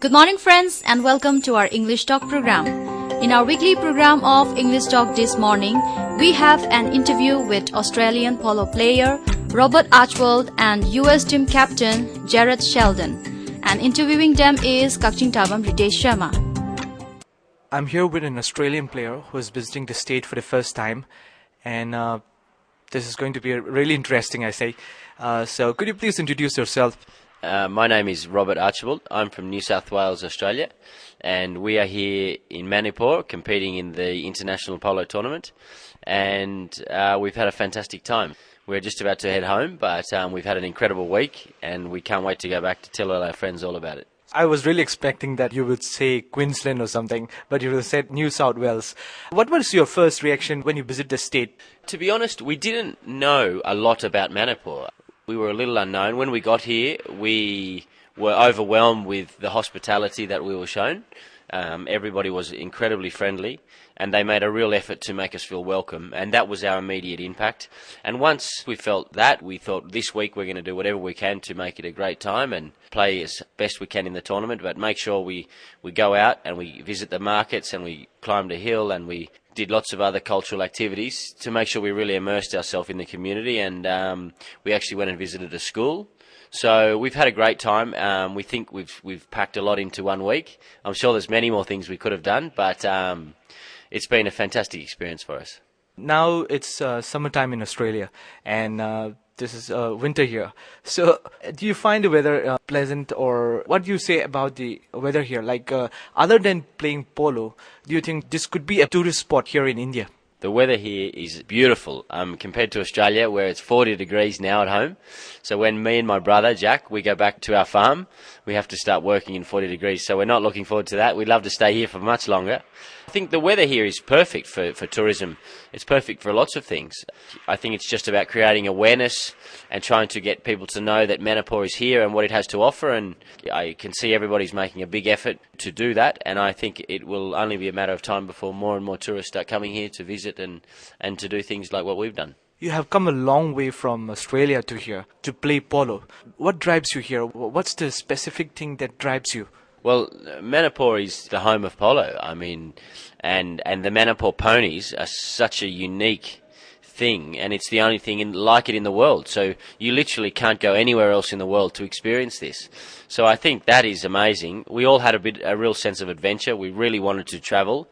Good morning, friends, and welcome to our English Talk program. In our weekly program of English Talk this morning, we have an interview with Australian polo player Robert Archibald and US team captain Jared Sheldon. And interviewing them is Kakching Tabam Ritesh Sharma. I'm here with an Australian player who is visiting the state for the first time, and this is going to be really interesting, I say. So could you please introduce yourself? My name is Robert Archibald. I'm from New South Wales, Australia, and we are here in Manipur competing in the International Polo Tournament, and we've had a fantastic time. We're just about to head home, but we've had an incredible week, and we can't wait to go back to tell all our friends all about it. I was really expecting that you would say Queensland or something, but you said New South Wales. What was your first reaction when you visited the state? To be honest, we didn't know a lot about Manipur. We were a little unknown. When we got here, we were overwhelmed with the hospitality that we were shown. Everybody was incredibly friendly, and they made a real effort to make us feel welcome, and that was our immediate impact. And once we felt that, we thought this week we're going to do whatever we can to make it a great time and play as best we can in the tournament, but make sure we go out and we visit the markets and we climbed a hill and we did lots of other cultural activities to make sure we really immersed ourselves in the community, and we actually went and visited a school. So we've had a great time. We think we've packed a lot into 1 week. I'm sure there's many more things we could have done, but it's been a fantastic experience for us. Now it's summertime in Australia, and this is winter here. So do you find the weather pleasant, or what do you say about the weather here? Like, other than playing polo, do you think this could be a tourist spot here in India? The weather here is beautiful compared to Australia, where it's 40 degrees now at home. So when me and my brother, Jack, we go back to our farm, we have to start working in 40 degrees. So we're not looking forward to that. We'd love to stay here for much longer. I think the weather here is perfect for tourism. It's perfect for lots of things. I think it's just about creating awareness and trying to get people to know that Manipur is here and what it has to offer. And I can see everybody's making a big effort to do that. And I think it will only be a matter of time before more and more tourists start coming here to visit and to do things like what we've done. You have come a long way from Australia to here to play polo. What drives you here? What's the specific thing that drives you? Well, Manipur is the home of polo. I mean, and the Manipur ponies are such a unique thing, and it's the only thing like it in the world. So you literally can't go anywhere else in the world to experience this. So I think that is amazing. We all had a real sense of adventure. We really wanted to travel.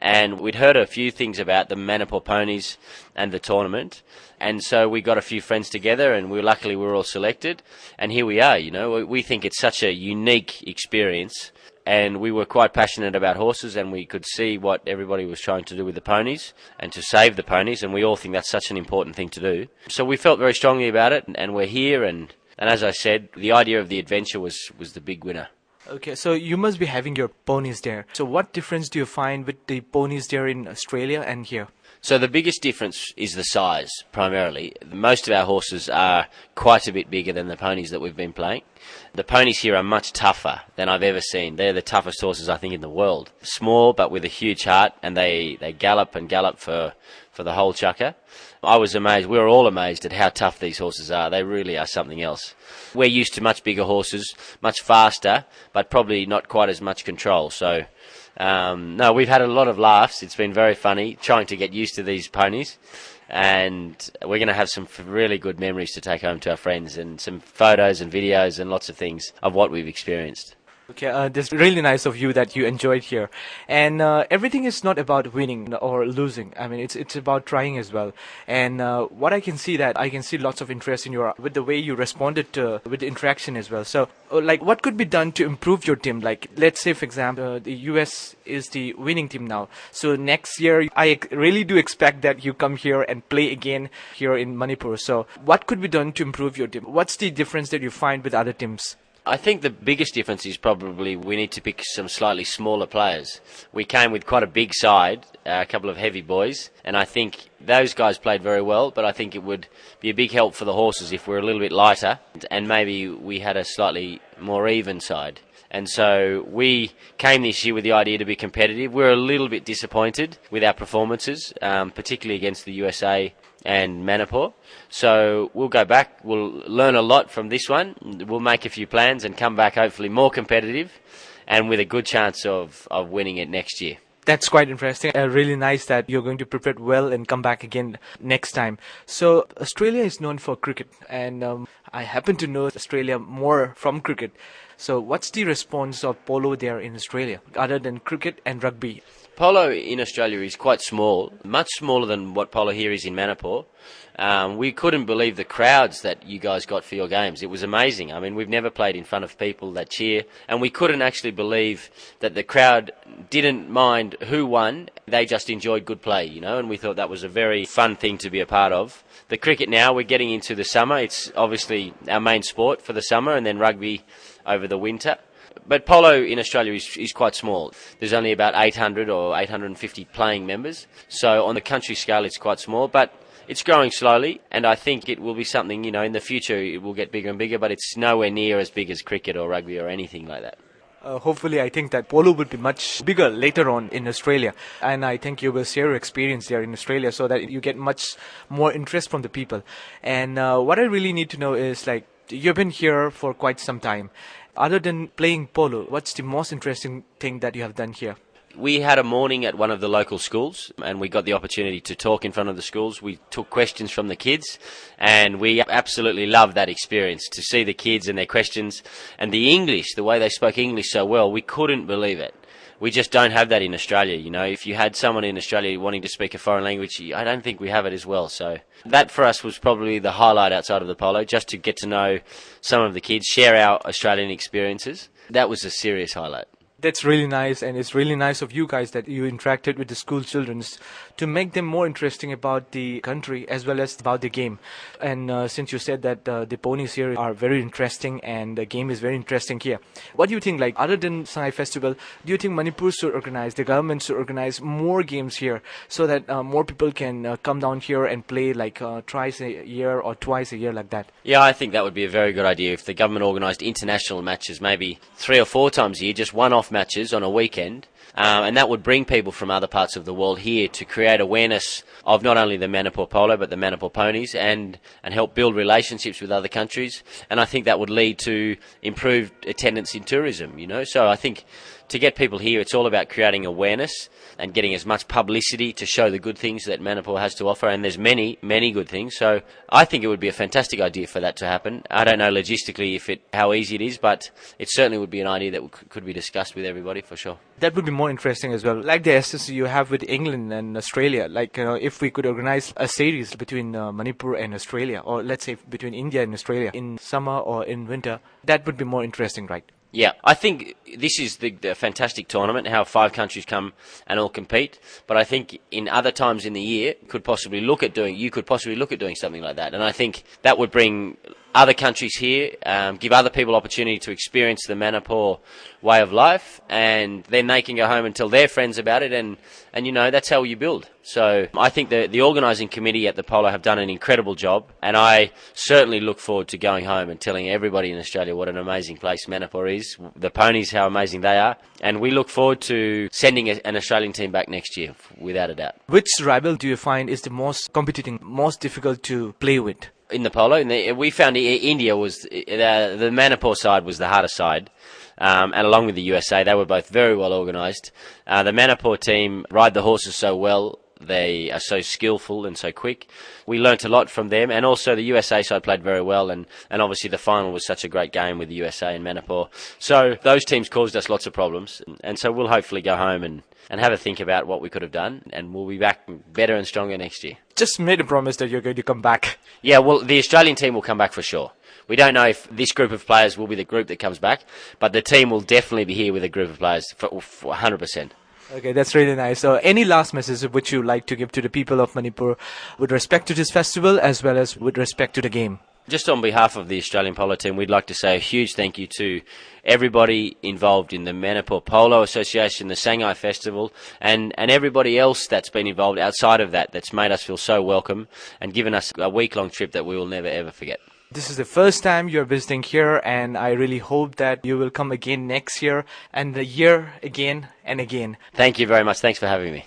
And we'd heard a few things about the Manipur ponies and the tournament. And so we got a few friends together, and luckily we were all selected. And here we are, you know. We think it's such a unique experience. And we were quite passionate about horses, and we could see what everybody was trying to do with the ponies and to save the ponies. And we all think that's such an important thing to do. So we felt very strongly about it, and we're here. And as I said, the idea of the adventure was the big winner. Okay, so you must be having your ponies there. So what difference do you find with the ponies there in Australia and here? So the biggest difference is the size, primarily. Most of our horses are quite a bit bigger than the ponies that we've been playing. The ponies here are much tougher than I've ever seen. They're the toughest horses, I think, in the world. Small, but with a huge heart, and they gallop and gallop for the whole chukka. I was amazed. We were all amazed at how tough these horses are. They really are something else. We're used to much bigger horses, much faster, but probably not quite as much control. So, no, we've had a lot of laughs. It's been very funny trying to get used to these ponies. And we're going to have some really good memories to take home to our friends, and some photos and videos and lots of things of what we've experienced. Okay, that's really nice of you that you enjoyed here. And everything is not about winning or losing. I mean, it's about trying as well. And what I can see lots of interest in with the way you responded with the interaction as well. So, like, what could be done to improve your team? Like, let's say, for example, the US is the winning team now. So next year, I really do expect that you come here and play again here in Manipur. So what could be done to improve your team? What's the difference that you find with other teams? I think the biggest difference is probably we need to pick some slightly smaller players. We came with quite a big side, a couple of heavy boys, and I think those guys played very well, but I think it would be a big help for the horses if we're a little bit lighter, and maybe we had a slightly more even side. And so we came this year with the idea to be competitive. We're a little bit disappointed with our performances, particularly against the USA and Manipur. So we'll go back, we'll learn a lot from this one, we'll make a few plans and come back hopefully more competitive and with a good chance of winning it next year. That's quite interesting. Really nice that you're going to prepare well and come back again next time. So Australia is known for cricket, and I happen to know Australia more from cricket. So what's the response of polo there in Australia, other than cricket and rugby? Polo in Australia is quite small, much smaller than what polo here is in Manipur. We couldn't believe the crowds that you guys got for your games. It was amazing. I mean, we've never played in front of people that cheer, and we couldn't actually believe that the crowd didn't mind who won. They just enjoyed good play, and we thought that was a very fun thing to be a part of. The cricket now, we're getting into the summer. It's obviously our main sport for the summer, and then rugby over the winter. But polo in Australia is quite small. There's only about 800 or 850 playing members. So on the country scale, it's quite small, but it's growing slowly, and I think it will be something, in the future it will get bigger and bigger, but it's nowhere near as big as cricket or rugby or anything like that. Hopefully, I think that polo will be much bigger later on in Australia. And I think you will share your experience there in Australia so that you get much more interest from the people. And what I really need to know is, like, you've been here for quite some time. Other than playing polo, what's the most interesting thing that you have done here? We had a morning at one of the local schools, and we got the opportunity to talk in front of the schools. We took questions from the kids, and we absolutely loved that experience, to see the kids and their questions. And the English, the way they spoke English so well, we couldn't believe it. We just don't have that in Australia, If you had someone in Australia wanting to speak a foreign language, I don't think we have it as well. So that for us was probably the highlight outside of the polo, just to get to know some of the kids, share our Australian experiences. That was a serious highlight. That's really nice, and it's really nice of you guys that you interacted with the school children to make them more interesting about the country as well as about the game. And since you said that the ponies here are very interesting and the game is very interesting here, what do you think, like, other than Sangai Festival, do you think Manipur should organize, the government should organize more games here so that more people can come down here and play like twice a year or twice a year like that? Yeah, I think that would be a very good idea if the government organised international matches, maybe 3 or 4 times a year, just one-off matches on a weekend, and that would bring people from other parts of the world here to create awareness of not only the Manipur polo but the Manipur ponies, and help build relationships with other countries. And I think that would lead to improved attendance in tourism, So I think to get people here, it's all about creating awareness and getting as much publicity to show the good things that Manipur has to offer, and there's many, many good things. So I think it would be a fantastic idea for that to happen. I don't know logistically how easy it is, but it certainly would be an idea that could be discussed with everybody for sure. That would be more interesting as well. Like the SSC you have with England and Australia, like, if we could organize a series between Manipur and Australia, or let's say between India and Australia in summer or in winter, that would be more interesting, right? Yeah, I think this is the fantastic tournament, how 5 countries come and all compete. But I think in other times in the year, you could possibly look at doing something like that. And I think that would bring other countries here, give other people opportunity to experience the Manipur way of life, and then they can go home and tell their friends about it, and that's how you build. So I think the organising committee at the Polo have done an incredible job, and I certainly look forward to going home and telling everybody in Australia what an amazing place Manipur is, the ponies, how amazing they are, and we look forward to sending an Australian team back next year, without a doubt. Which rival do you find is the most competing, most difficult to play with? In the polo, we found India was the Manipur side was the hardest side, and along with the USA, they were both very well organised. The Manipur team ride the horses so well; they are so skillful and so quick. We learnt a lot from them, and also the USA side played very well, and obviously the final was such a great game with the USA and Manipur. So those teams caused us lots of problems, and so we'll hopefully go home and have a think about what we could have done, and we'll be back better and stronger next year. Just made a promise that you're going to come back. Yeah, well, the Australian team will come back for sure. We don't know if this group of players will be the group that comes back, but the team will definitely be here with a group of players for 100%. Okay, that's really nice. So any last message which you like to give to the people of Manipur with respect to this festival as well as with respect to the game? Just on behalf of the Australian Polo team, we'd like to say a huge thank you to everybody involved in the Manipur Polo Association, the Sangai Festival, and everybody else that's been involved outside of that's made us feel so welcome and given us a week-long trip that we will never ever forget. This is the first time you're visiting here, and I really hope that you will come again next year and the year again and again. Thank you very much. Thanks for having me.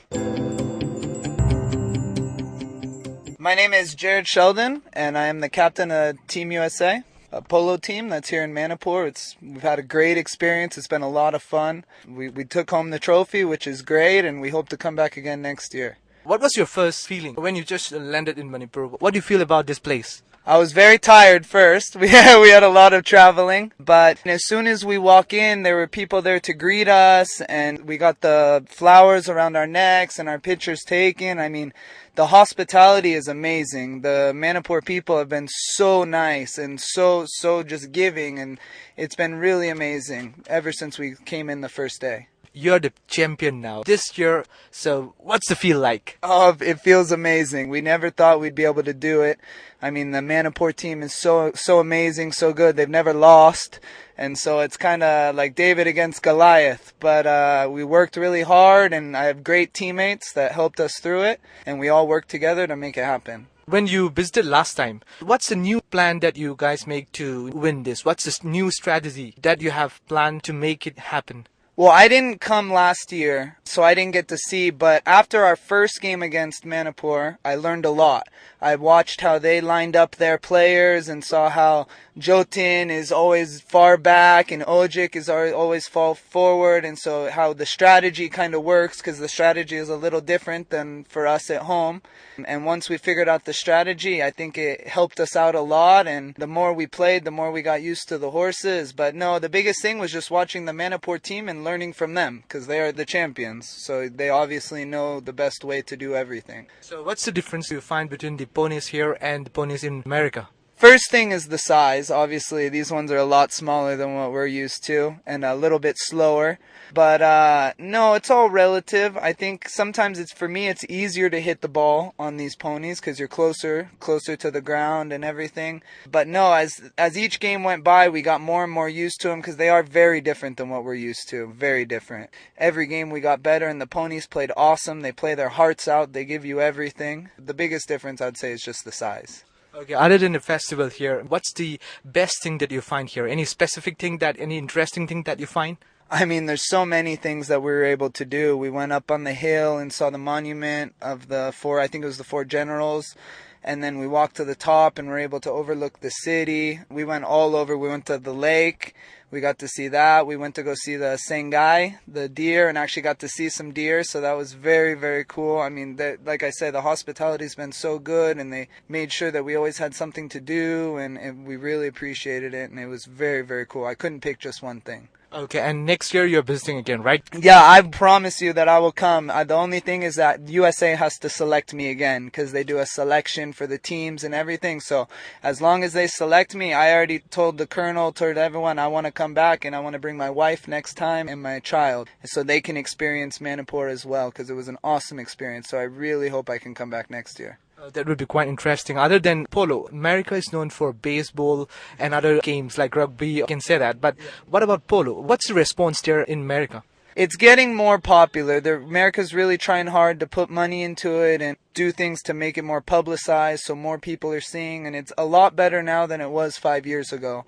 My name is Jared Sheldon, and I am the captain of Team USA. polo team that's here in Manipur. We've had a great experience. It's been a lot of fun. We took home the trophy, which is great, and we hope to come back again next year. What was your first feeling when you just landed in Manipur? What do you feel about this place? I was very tired first. We had a lot of traveling, but as soon as we walk in, there were people there to greet us, and we got the flowers around our necks and our pictures taken. I mean, the hospitality is amazing. The Manipur people have been so nice and so just giving, and it's been really amazing ever since we came in the first day. You're the champion now this year, so what's the feel like? Oh, it feels amazing. We never thought we'd be able to do it. I mean, the Manipur team is so amazing, so good. They've never lost, and so it's kind of like David against Goliath. But we worked really hard, and I have great teammates that helped us through it, and we all worked together to make it happen. When you visited last time, what's the new plan that you guys make to win this? What's this new strategy that you have planned to make it happen? Well, I didn't come last year, so I didn't get to see, but after our first game against Manipur, I learned a lot. I watched how they lined up their players and saw how Jotin is always far back and Ojik is always fall forward, and so how the strategy kind of works, because the strategy is a little different than for us at home. And once we figured out the strategy, I think it helped us out a lot, and the more we played, the more we got used to the horses. But no, the biggest thing was just watching the Manipur team and learning from them, because they are the champions, so they obviously know the best way to do everything. So what's the difference you find between the ponies here and the ponies in America? First thing is the size. Obviously, these ones are a lot smaller than what we're used to and a little bit slower. But no, it's all relative. I think sometimes for me, it's easier to hit the ball on these ponies because you're closer to the ground and everything. But no, as each game went by, we got more and more used to them because they are very different than what we're used to. Very different. Every game we got better, and the ponies played awesome. They play their hearts out. They give you everything. The biggest difference, I'd say, is just the size. Okay, other than the festival here, what's the best thing that you find here? Any specific thing any interesting thing that you find? I mean, there's so many things that we were able to do. We went up on the hill and saw the monument of the I think it was the four generals. And then we walked to the top and were able to overlook the city. We went all over. We went to the lake. We got to see that. We went to go see the Sangai, the deer, and actually got to see some deer. So that was very, very cool. I mean, like I said, the hospitality's been so good, and they made sure that we always had something to do, and we really appreciated it. And it was very, very cool. I couldn't pick just one thing. Okay, and next year you're visiting again, right? Yeah, I promise you that I will come. The only thing is that USA has to select me again because they do a selection for the teams and everything. So as long as they select me, I already told the colonel, told everyone, I want to come back and I want to bring my wife next time and my child so they can experience Manipur as well because it was an awesome experience. So I really hope I can come back next year. That would be quite interesting. Other than polo, America is known for baseball and other games like rugby. I can say that. But what about polo? What's the response there in America? It's getting more popular. America's really trying hard to put money into it and do things to make it more publicized so more people are seeing. And it's a lot better now than it was 5 years ago.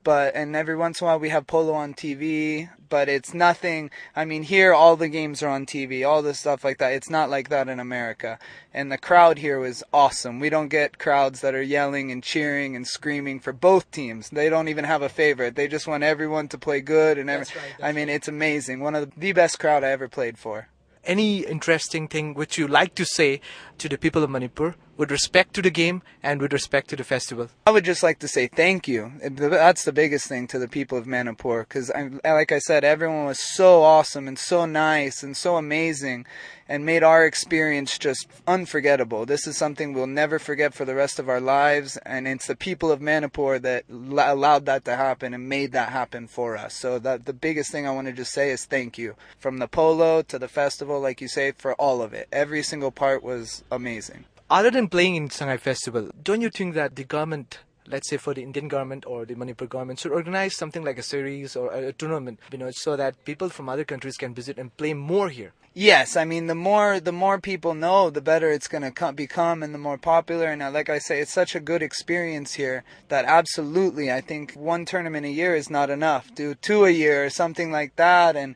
And every once in a while we have polo on TV, but it's nothing. I mean, here all the games are on TV, all this stuff like that. It's not like that in America. And the crowd here was awesome. We don't get crowds that are yelling and cheering and screaming for both teams. They don't even have a favorite. They just want everyone to play good. And it's amazing. One of the best crowd I ever played for. Any interesting thing which you like to say to the people of Manipur with respect to the game and with respect to the festival? I would just like to say thank you. That's the biggest thing to the people of Manipur because, like I said, everyone was so awesome and so nice and so amazing and made our experience just unforgettable. This is something we'll never forget for the rest of our lives, and it's the people of Manipur that allowed that to happen and made that happen for us. So the biggest thing I want to just say is thank you. From the polo to the festival, like you say, for all of it. Every single part was amazing. Other than playing in Sangai Festival, don't you think that the government, let's say for the Indian government or the Manipur government, should organize something like a series or a tournament, so that people from other countries can visit and play more here? Yes, I mean the more people know, the better it's going to become, and the more popular. And like I say, it's such a good experience here that absolutely, I think one tournament a year is not enough. Do two a year or something like that, and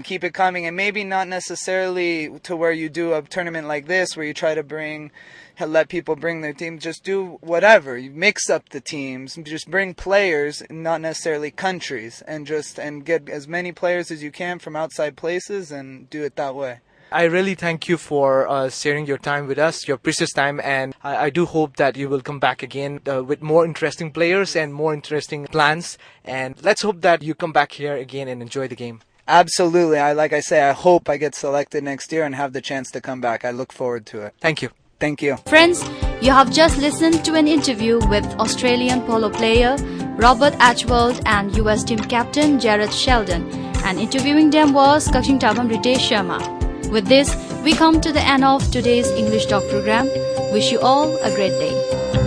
keep it coming. And maybe not necessarily to where you do a tournament like this, where you try to let people bring their team. Just do whatever. You mix up the teams. Just bring players, not necessarily countries, and get as many players as you can from outside places, and do it that way. I really thank you for sharing your time with us, your precious time, and I do hope that you will come back again with more interesting players and more interesting plans. And let's hope that you come back here again and enjoy the game. Absolutely. Like I say, I hope I get selected next year and have the chance to come back. I look forward to it. Thank you. Thank you. Friends, you have just listened to an interview with Australian polo player Robert Archibald and US team captain Jared Sheldon, and interviewing them was Kakshing Tabam Ritesh Sharma. With this, we come to the end of today's English Talk program. Wish you all a great day.